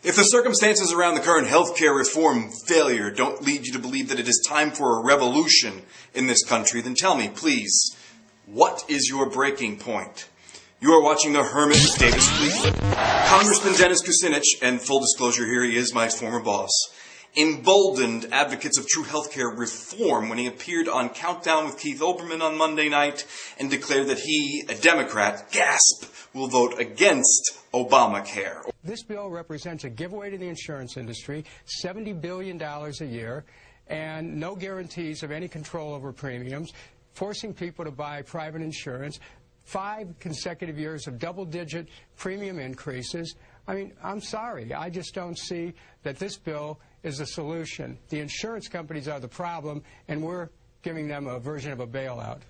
If the circumstances around the current healthcare reform failure don't lead you to believe that it is time for a revolution in this country, then tell me, please, what is your breaking point? You are watching The Hermit with Davis Fleetwood. Congressman Dennis Kucinich, and full disclosure here, he is my former boss, emboldened advocates of true healthcare reform when he appeared on Countdown with Keith Olbermann on Monday night and declared that he, a Democrat, gasp, will vote against Obamacare. This bill represents a giveaway to the insurance industry, $70 billion a year, and no guarantees of any control over premiums, forcing people to buy private insurance, 5 consecutive years of double-digit premium increases. I mean, I'm sorry, I just don't see that this bill is the solution. The insurance companies are the problem, and we're giving them a version of a bailout.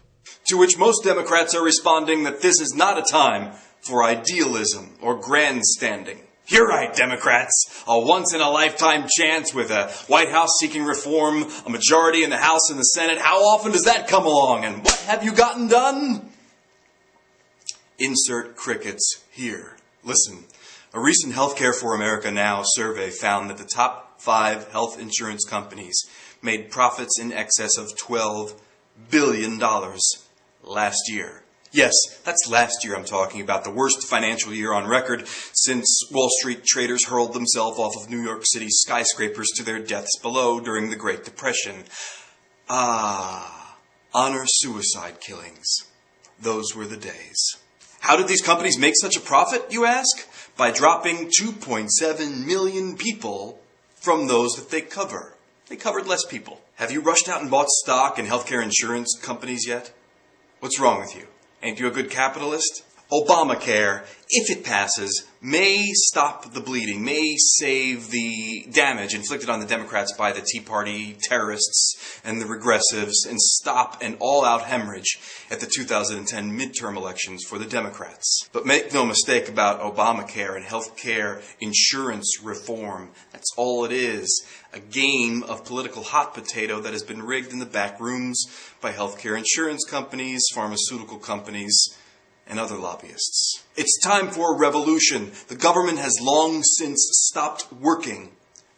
To which most Democrats are responding that this is not a time for idealism or grandstanding. You're right, Democrats. A once-in-a-lifetime chance with a White House seeking reform, a majority in the House and the Senate. How often does that come along, and what have you gotten done? Insert crickets here. Listen, a recent Healthcare for America Now survey found that the top 5 health insurance companies made profits in excess of $12 billion last year. Yes, that's last year I'm talking about, the worst financial year on record since Wall Street traders hurled themselves off of New York City's skyscrapers to their deaths below during the Great Depression. Honor suicide killings. Those were the days. How did these companies make such a profit, you ask? By dropping 2.7 million people from those that they cover. They covered less people. Have you rushed out and bought stock in healthcare insurance companies yet? What's wrong with you? Ain't you a good capitalist? Obamacare, if it passes, may stop the bleeding, may save the damage inflicted on the Democrats by the Tea Party terrorists and the regressives, and stop an all-out hemorrhage at the 2010 midterm elections for the Democrats. But make no mistake about Obamacare and healthcare insurance reform. That's all it is. A game of political hot potato that has been rigged in the back rooms by healthcare insurance companies, pharmaceutical companies, and other lobbyists. It's time for a revolution. The government has long since stopped working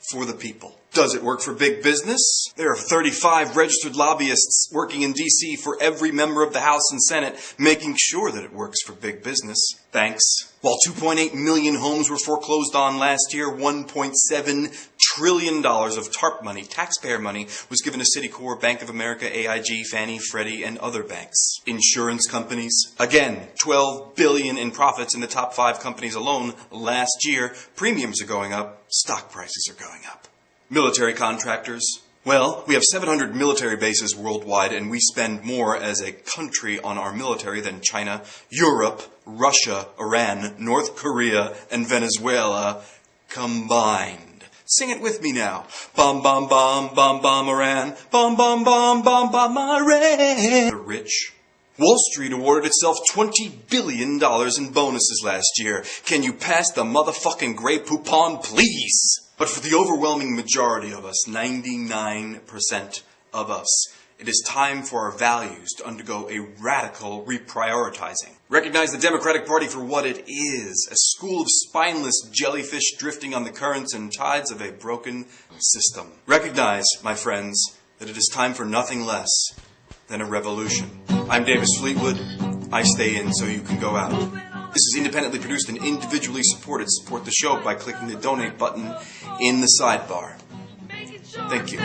for the people. Does it work for big business? There are 35 registered lobbyists working in D.C. for every member of the House and Senate, making sure that it works for big business. Thanks. While 2.8 million homes were foreclosed on last year, $1.7 trillion of TARP money, taxpayer money, was given to Citicorp, Bank of America, AIG, Fannie, Freddie, and other banks. Insurance companies, again, $12 billion in profits in the top 5 companies alone last year. Premiums are going up, stock prices are going up. Military contractors. Well, we have 700 military bases worldwide, and we spend more as a country on our military than China, Europe, Russia, Iran, North Korea, and Venezuela combined. Sing it with me now. Bum, bum, bum, bum, bum, Iran. Bum, bum, bum, bum, bum, Iran. The rich. Wall Street awarded itself $20 billion in bonuses last year. Can you pass the motherfucking Grey Poupon, please? But for the overwhelming majority of us, 99% of us, it is time for our values to undergo a radical reprioritizing. Recognize the Democratic Party for what it is, a school of spineless jellyfish drifting on the currents and tides of a broken system. Recognize, my friends, that it is time for nothing less than a revolution. I'm Davis Fleetwood. I stay in so you can go out. This is independently produced and individually supported. Support the show by clicking the donate button in the sidebar. Thank you.